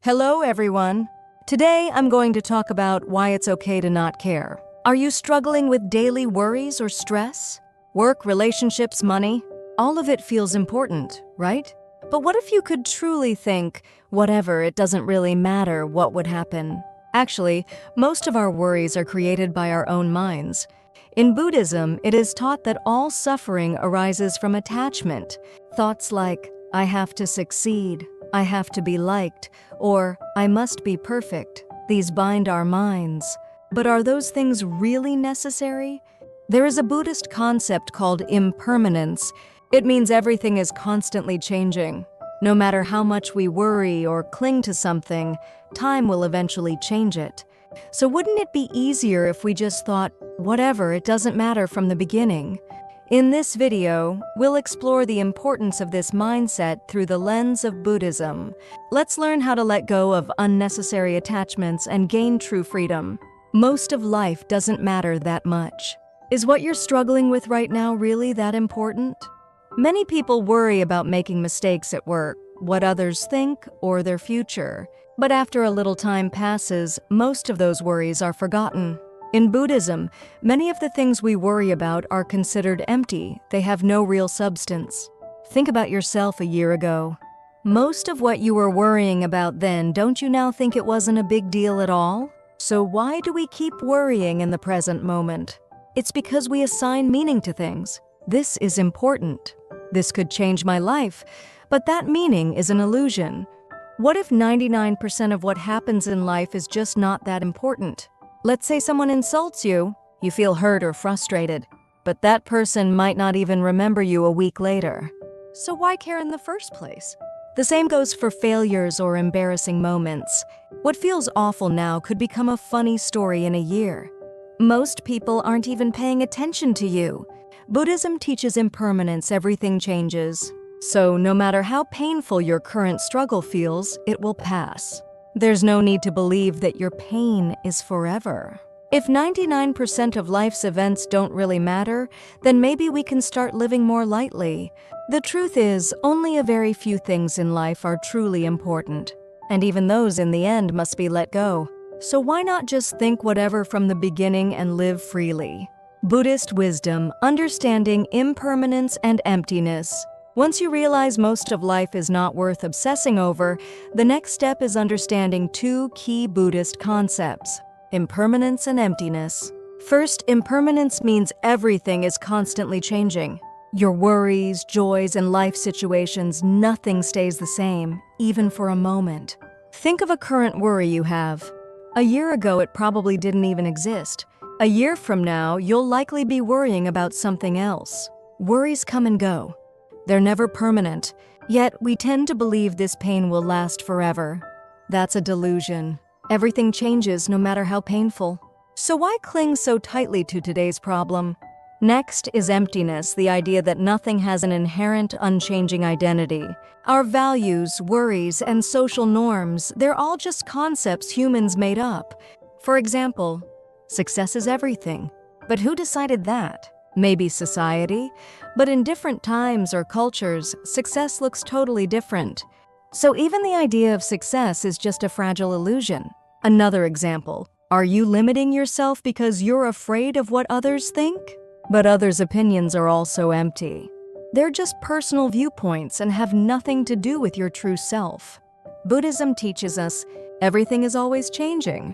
Hello, everyone. Today, I'm going to talk about why it's okay to not care. Are you struggling with daily worries or stress? Work, relationships, money? All of it feels important, right? But what if you could truly think, whatever, it doesn't really matter what would happen? Actually, most of our worries are created by our own minds. In Buddhism, it is taught that all suffering arises from attachment. Thoughts like, I have to succeed, I have to be liked, or I must be perfect. These bind our minds. But are those things really necessary? There is a Buddhist concept called impermanence. It means everything is constantly changing. No matter how much we worry or cling to something, time will eventually change it. So wouldn't it be easier if we just thought, whatever, it doesn't matter from the beginning? In this video, we'll explore the importance of this mindset through the lens of Buddhism. Let's learn how to let go of unnecessary attachments and gain true freedom. Most of life doesn't matter that much. Is what you're struggling with right now really that important? Many people worry about making mistakes at work, what others think, or their future. But after a little time passes, most of those worries are forgotten. In Buddhism, many of the things we worry about are considered empty. They have no real substance. Think about yourself a year ago. Most of what you were worrying about then, don't you now think it wasn't a big deal at all? So why do we keep worrying in the present moment? It's because we assign meaning to things. This is important. This could change my life, but that meaning is an illusion. What if 99% of what happens in life is just not that important? Let's say someone insults you, you feel hurt or frustrated, but that person might not even remember you a week later. So why care in the first place? The same goes for failures or embarrassing moments. What feels awful now could become a funny story in a year. Most people aren't even paying attention to you. Buddhism teaches impermanence, everything changes. So no matter how painful your current struggle feels, it will pass. There's no need to believe that your pain is forever. If 99% of life's events don't really matter, then maybe we can start living more lightly. The truth is, only a very few things in life are truly important. And even those in the end must be let go. So why not just think whatever from the beginning and live freely? Buddhist wisdom, understanding impermanence and emptiness. Once you realize most of life is not worth obsessing over, the next step is understanding two key Buddhist concepts: impermanence and emptiness. First, impermanence means everything is constantly changing. Your worries, joys, and life situations, nothing stays the same, even for a moment. Think of a current worry you have. A year ago, it probably didn't even exist. A year from now, you'll likely be worrying about something else. Worries come and go. They're never permanent, yet we tend to believe this pain will last forever. That's a delusion. Everything changes no matter how painful. So why cling so tightly to today's problem? Next is emptiness, the idea that nothing has an inherent, unchanging identity. Our values, worries, and social norms, they're all just concepts humans made up. For example, success is everything. But who decided that? Maybe society, but in different times or cultures, success looks totally different. So even the idea of success is just a fragile illusion. Another example, are you limiting yourself because you're afraid of what others think? But others' opinions are also empty. They're just personal viewpoints and have nothing to do with your true self. Buddhism teaches us everything is always changing.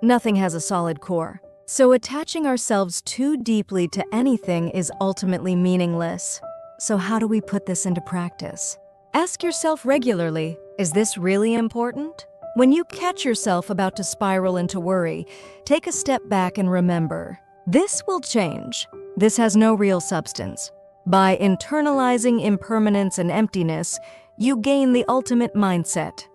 Nothing has a solid core. So attaching ourselves too deeply to anything is ultimately meaningless. So how do we put this into practice? Ask yourself regularly, is this really important? When you catch yourself about to spiral into worry, take a step back and remember, this will change. This has no real substance. By internalizing impermanence and emptiness, you gain the ultimate mindset.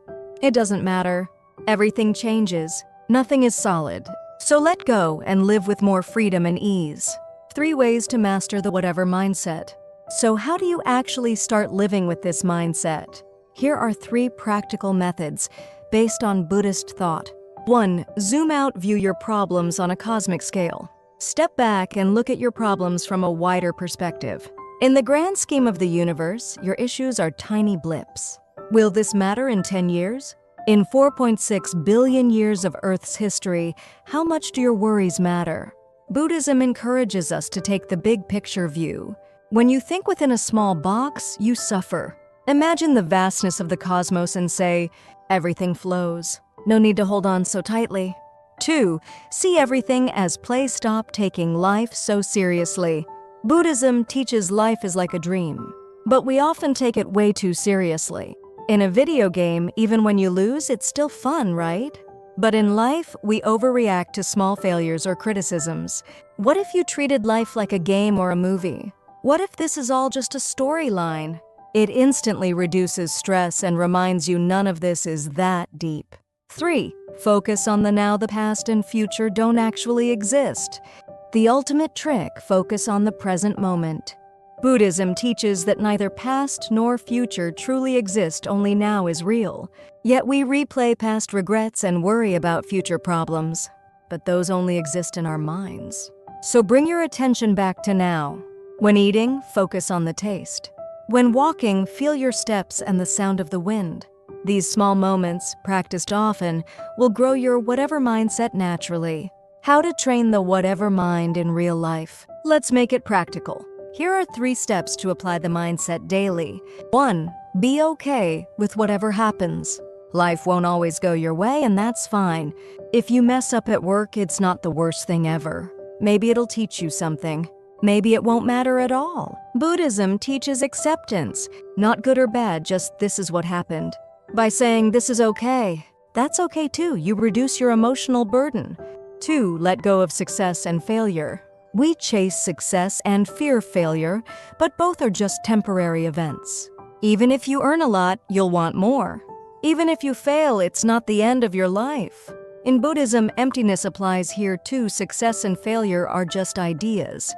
It doesn't matter. Everything changes. Nothing is solid. So let go and live with more freedom and ease. 3 ways to master the whatever mindset. So how do you actually start living with this mindset? Here are 3 practical methods based on Buddhist thought. 1. Zoom out, view your problems on a cosmic scale. Step back and look at your problems from a wider perspective. In the grand scheme of the universe, your issues are tiny blips. Will this matter in 10 years? In 4.6 billion years of Earth's history, how much do your worries matter? Buddhism encourages us to take the big picture view. When you think within a small box, you suffer. Imagine the vastness of the cosmos and say, everything flows. No need to hold on so tightly. 2. See everything as play. Stop taking life so seriously. Buddhism teaches life is like a dream, but we often take it way too seriously. In a video game, even when you lose, it's still fun, right? But in life, we overreact to small failures or criticisms. What if you treated life like a game or a movie? What if this is all just a storyline? It instantly reduces stress and reminds you none of this is that deep. 3. Focus on the now. The past and future don't actually exist. The ultimate trick: focus on the present moment. Buddhism teaches that neither past nor future truly exist, only now is real. Yet we replay past regrets and worry about future problems. But those only exist in our minds. So bring your attention back to now. When eating, focus on the taste. When walking, feel your steps and the sound of the wind. These small moments, practiced often, will grow your whatever mindset naturally. How to train the whatever mind in real life. Let's make it practical. Here are 3 steps to apply the mindset daily. 1. Be okay with whatever happens. Life won't always go your way, and that's fine. If you mess up at work, it's not the worst thing ever. Maybe it'll teach you something. Maybe it won't matter at all. Buddhism teaches acceptance. Not good or bad, just this is what happened. By saying this is okay, that's okay too. You reduce your emotional burden. 2. Let go of success and failure. We chase success and fear failure, but both are just temporary events. Even if you earn a lot, you'll want more. Even if you fail, it's not the end of your life. In Buddhism, emptiness applies here too. Success and failure are just ideas.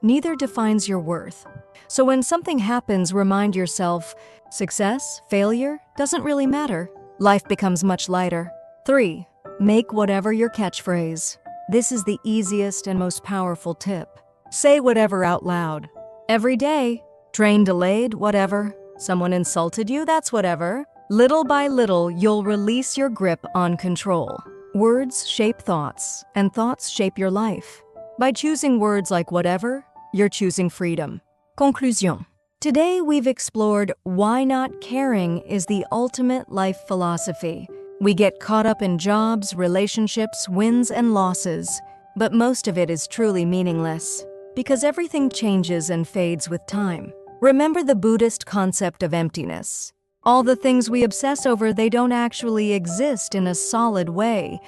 Neither defines your worth. So when something happens, remind yourself, success, failure, doesn't really matter. Life becomes much lighter. 3. Make whatever your catchphrase. This is the easiest and most powerful tip. Say whatever out loud. Every day. Train delayed, whatever. Someone insulted you, that's whatever. Little by little, you'll release your grip on control. Words shape thoughts, and thoughts shape your life. By choosing words like whatever, you're choosing freedom. Conclusion. Today we've explored why not caring is the ultimate life philosophy. We get caught up in jobs, relationships, wins and losses, but most of it is truly meaningless because everything changes and fades with time. Remember the Buddhist concept of emptiness. All the things we obsess over, they don't actually exist in a solid way.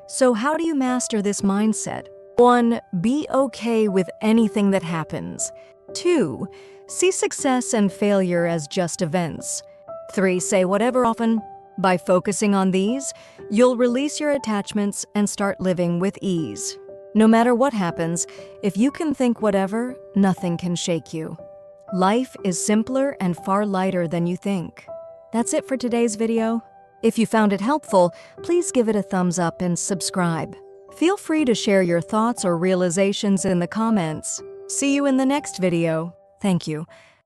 So how do you master this mindset? 1. Be okay with anything that happens. 2. See success and failure as just events. 3. Say whatever often. By focusing on these, you'll release your attachments and start living with ease. No matter what happens, if you can think whatever, nothing can shake you. Life is simpler and far lighter than you think. That's it for today's video. If you found it helpful, please give it a thumbs up and subscribe. Feel free to share your thoughts or realizations in the comments. See you in the next video. Thank you.